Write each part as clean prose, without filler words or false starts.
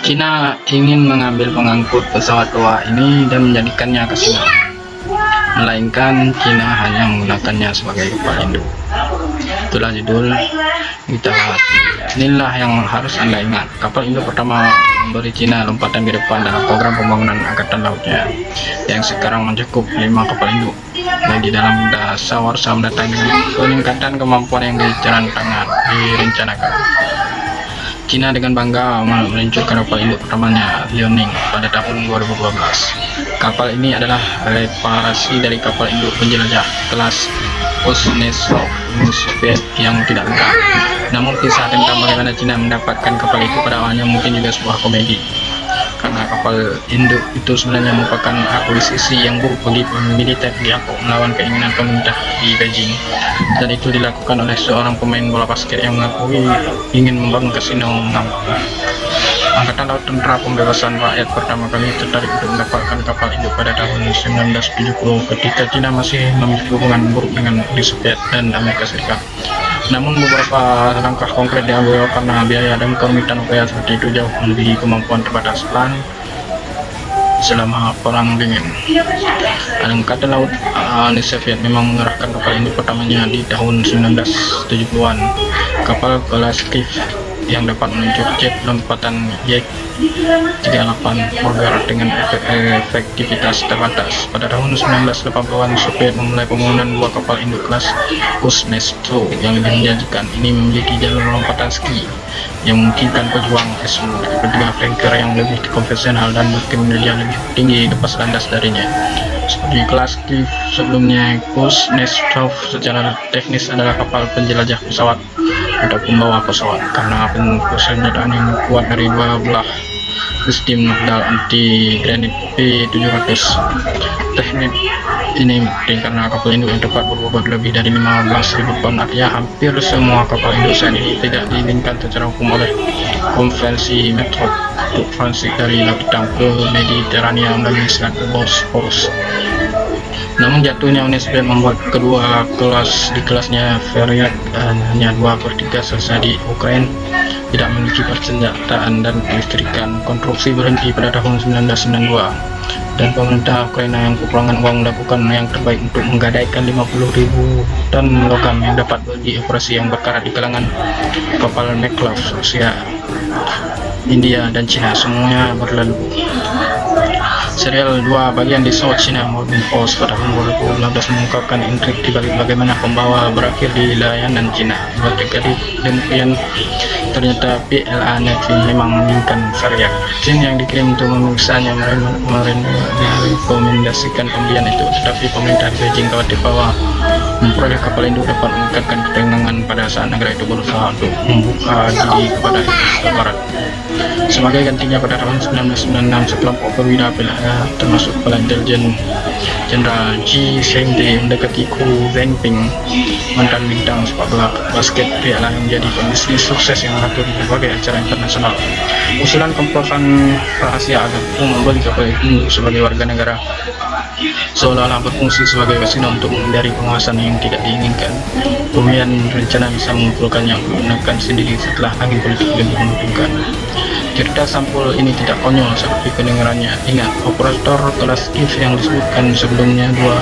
Cina ingin mengambil pengangkut pesawat tua ini dan menjadikannya kasino, melainkan Cina hanya menggunakannya sebagai kapal induk. Itulah judul kita bahas. Inilah yang harus Anda ingat. Kapal induk pertama memberi Cina lompatan ke depan dalam program pembangunan angkatan lautnya, yang sekarang mencakup 5 kapal induk. Dan di dalam dasawarsa mendatang peningkatan kemampuan yang direncanakan. Cina dengan bangga meluncurkan kapal induk pertamanya, Liaoning, pada tahun 2012. Kapal ini adalah reparasi dari kapal induk penjelajah kelas Kuznetsov Soviet yang tidak lengkap. Namun kisah tentang bagaimana Cina mendapatkan kapal itu pada awalnya mungkin juga sebuah komedi, karena kapal induk itu sebenarnya merupakan akuisisi yang buruk bagi militer Tiongkok melawan keinginan pemerintah di Beijing, dan itu dilakukan oleh seorang pemain bola basket yang mengakui ingin membangun kasino ngambang. Angkatan Laut Tentara Pembebasan Rakyat pertama kali tertarik untuk mendapatkan kapal induk pada tahun 1970 ketika Cina masih memiliki hubungan buruk dengan Uni Soviet dan Amerika Serikat. Namun beberapa langkah konkret diambil karena biaya dan kerumitan upaya seperti itu jauh melebihi kemampuan terbatas PLAN selama Perang Dingin. Angkatan Laut Uni Soviet memang mengerahkan kapal induk pertamanya di tahun 1970-an. Kapal kelas Kiev yang dapat meluncur jet lompatan Yak-38 Morger dengan efektivitas terbatas. Pada tahun 1980-an, Soviet memulai pembangunan dua kapal induk kelas Kuznetsov yang lebih menjanjikan. Ini memiliki jalur lompatan ski yang memungkinkan pejuang S-3 flanker yang lebih konvensional dan berkinerja lebih tinggi lepas landas darinya. Seperti kelas Kiev sebelumnya, Kuznetsov secara teknis adalah kapal penjelajah pesawat untuk pembawa pesawat karena senjata yang kuat dari dua belah sistem nodal anti granit P-700. Teknik ini penting karena kapal induk yang dapat berbobot lebih dari 15.000 ton. Artinya hampir semua kapal induk saat ini tidak diizinkan secara hukum oleh konvensi metode untuk transit dari Laut Hitam ke Mediterania melalui Selat Bosporus. Namun jatuhnya Uni Soviet membuat kedua kelas di kelasnya Fregat hanya 2/3 selesai di Ukraina, tidak memiliki persenjataan dan kelistrikan. Konstruksi berhenti pada tahun 1992 dan pemerintah Ukraina yang kekurangan uang melakukan yang terbaik untuk menggadaikan 50.000 ton logam yang dapat dioperasi yang berkarat di kalangan kapal Meklov, Rusia, India dan Cina. Semuanya berlalu. Serial 2 bagian di South China Morning Post pada tahun 2015 mengungkapkan intrik dibalik bagaimana pembawa berakhir di layanan Cina. Ketika demikian, ternyata PLA Navy memang menginginkan Syariah. Jin yang dikirim untuk memeriksanya merekomendasikan pembelian itu, tetapi pemerintah Beijing khawatir bahwa memperoleh kapal induk dapat meningkatkan ketegangan pada saat negara itu berusaha untuk membuka diri kepada Barat. Sebagai gantinya pada tahun 1996, sekelompok perwira PLA termasuk kepala intelijen Jenderal Ji Shengde mendekati Ku Zhengping, mantan bintang sepak bola basket PLA yang menjadi pembisnis sukses yang mengatur berbagai acara internasional. Usulan komplotan rahasia agar membeli kapal induk sebagai warga negara seolah-olah berfungsi sebagai wasilah untuk menghindari pengawasan yang tidak diinginkan. Kemudian rencana bisa mengumpulkannya menggunakan sendiri setelah angin politik lebih menguntungkan. Cerita sampul ini tidak konyol seperti kedengarannya. Ingat, operator kelas Kiev yang disebutkan sebelumnya, dua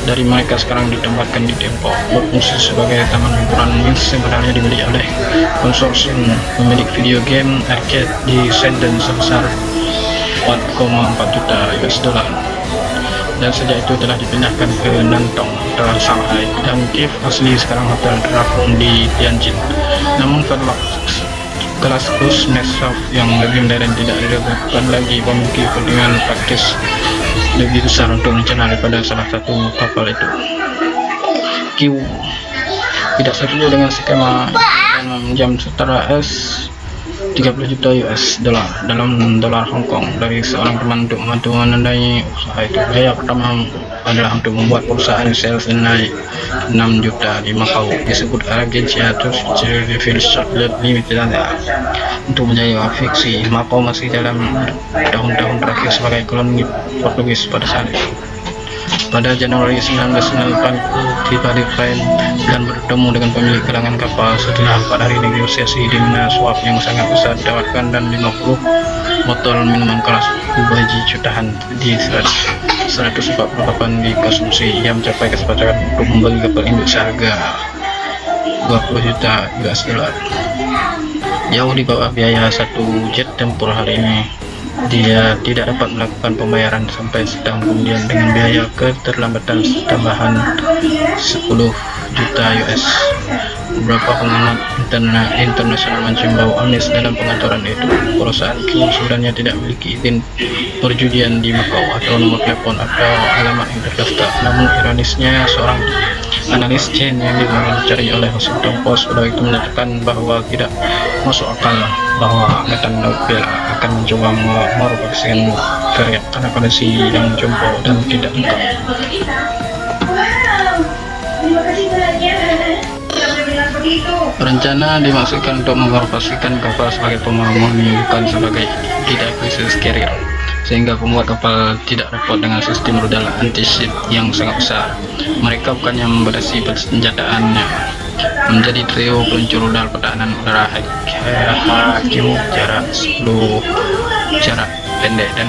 dari mereka sekarang ditempatkan di Depok, berfungsi sebagai taman hiburan yang sebenarnya dimiliki oleh konsorsium pemilik video game arcade di Shenzhen sebesar 4,4 juta US dollar. Dan sejak itu telah dipindahkan ke Nantong, hotel Shanghai, dan Kiev asli sekarang hotel terapung di Tianjin. Namun kelas Kuznetsov yang lebih modern tidak diragukan lagi memiliki kepentingan praktis lebih besar untuk rencana daripada salah satu kapal itu. Q tidak setuju dengan skema dan meminjam setara 30 juta US dollar dalam dolar Hong Kong dari seorang teman untuk membantu menandai usaha itu. Biaya pertama adalah untuk membuat perusahaan sel senilai 6 juta di Macau, disebut agensi atau Revolution Limited untuk menjadi fiksi. Macau masih dalam tahun-tahun terakhir sebagai koloni Portugis pada saat itu. Pada Januari 1990 tiba di Ukraina dan bertemu dengan pemilik galangan kapal. Setelah 4 hari negosiasi, di mana suap yang sangat besar ditawarkan dan 50 botol minuman keras Ubaji cutahan di 148 dikonsumsi, yang mencapai kesepakatan untuk membeli kapal induk seharga 20 juta US dollar. Jauh di bawah biaya satu jet tempur hari ini. Dia tidak dapat melakukan pembayaran sampai setahun kemudian dengan biaya keterlambatan tambahan 10 juta US. Beberapa pengamat internasional mencium amis dalam pengaturan itu. Perusahaan Q sebenarnya tidak memiliki izin perjudian di Macau atau nomor telepon atau alamat yang terdaftar. Namun ironisnya, seorang analis Chen yang diwawancari oleh Washington Post pada itu menyatakan bahwa tidak masuk akal bahwa Angkatan Laut Bela akan mencoba merobohkan karya karena kondisi yang jumbo dan tidak lengkap. Rencana dimaksudkan untuk mengoperasikan kapal sebagai pemahami, bukan sebagai tidak krisis carrier, sehingga pembuat kapal tidak repot dengan sistem rudal anti-ship yang sangat besar. Mereka bukannya membatasi persenjataannya menjadi trio peluncur rudal pertahanan udara HQ jarak pendek dan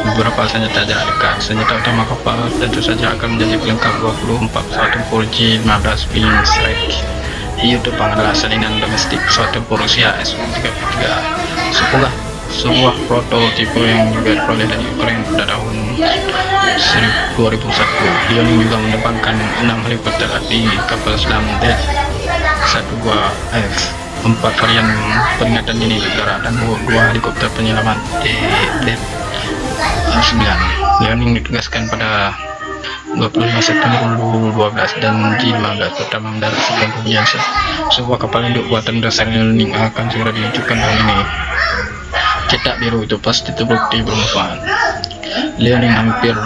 beberapa senjata jarak dekat. Senjata utama kapal tentu saja akan menjadi pelengkap 24 pesawat tempur J-15 Ping Strike. Hiu depan adalah salinan domestik pesawat tempur Rusia Su-33, sebuah prototipe yang juga diperoleh dari Ukraina pada tahun 2001. Liaoning juga mendepankan 6 helikopter anti kapal selam D-12F, 4 varian peringatan dini udara dan 2 helikopter penyelamat D-9. Liaoning ditugaskan pada 25 September 2012 dan J-15 pertama mendarat sebelum kemudian sebuah kapal induk buatan dasar Liaoning akan segera diluncurkan tahun ini. Cetak biru itu pasti terbukti bermanfaat. Liaoning hampir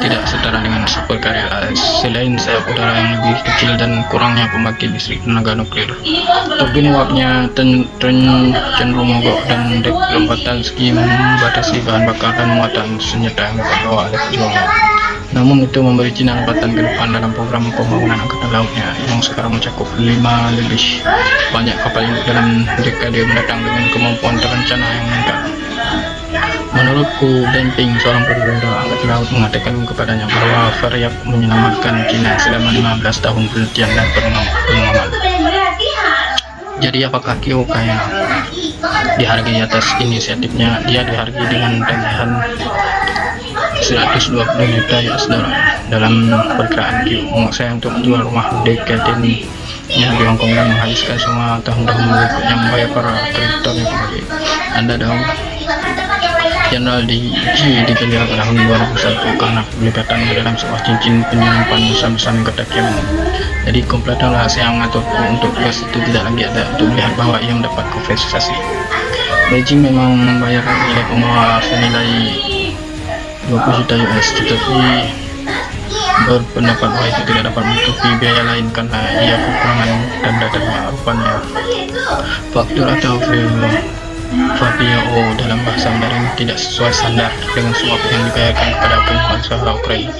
tidak setara dengan super carrier AS. Selain sayap udara yang lebih kecil dan kurangnya pembangkit listrik tenaga nuklir, turbin uapnya cenderung mogok dan dek lompatan segi membatasi bahan bakar dan muatan senjata yang dibawa oleh pejuang. Namun itu memberi Cina lompatan ke depan dalam program pembangunan angkatan lautnya yang sekarang mencakup 5 lebih banyak kapal induk dalam dekade mendatang dengan kemampuan terencana yang meningkat. Menurutku, Deng Ping, seorang perwira angkatan laut, mengatakan kepadanya bahwa Faryab menyelamatkan Cina selama 15 tahun penelitian dan pengembangan. Jadi apakah Kyo kaya dihargai atas inisiatifnya? Dia dihargai dengan tagihan 120 juta US dollar dalam perkiraan Q. Saya untuk menjual rumah dekade nya di Hong Kong dan menghabiskan semua tahun-tahun berikutnya membayar para kreditornya kembali. Anda tahu, Jenderal DG dipilih pada tahun 2001 karena pelibatan dalam sebuah cincin penyimpan besar-besar kota Kiaman. Jadi komplotan rahasia yang mengatur untuk tugas itu tidak lagi ada untuk melihat bahwa ia mendapat kompensasi. Beijing memang membayar nilai pembawa senilai 20 juta US, tetapi berpendapat bahwa itu tidak dapat menutupi biaya lain karena ia kekurangan tanda terima. Rupanya faktur atau VPO dalam bahasa Mandarin tidak sesuai standar dengan suap yang dibayarkan kepada pengusaha Ukraina.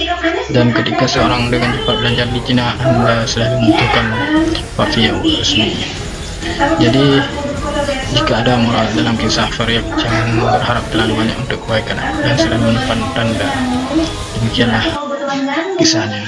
Dan ketika seorang dengan cepat belajar di Cina, Anda selalu membutuhkan VPO resmi. Jadi jika ada moral dalam kisah Faryab, jangan berharap terlalu banyak untuk kebaikan dan selalu menyimpan tanda. Demikianlah kisahnya.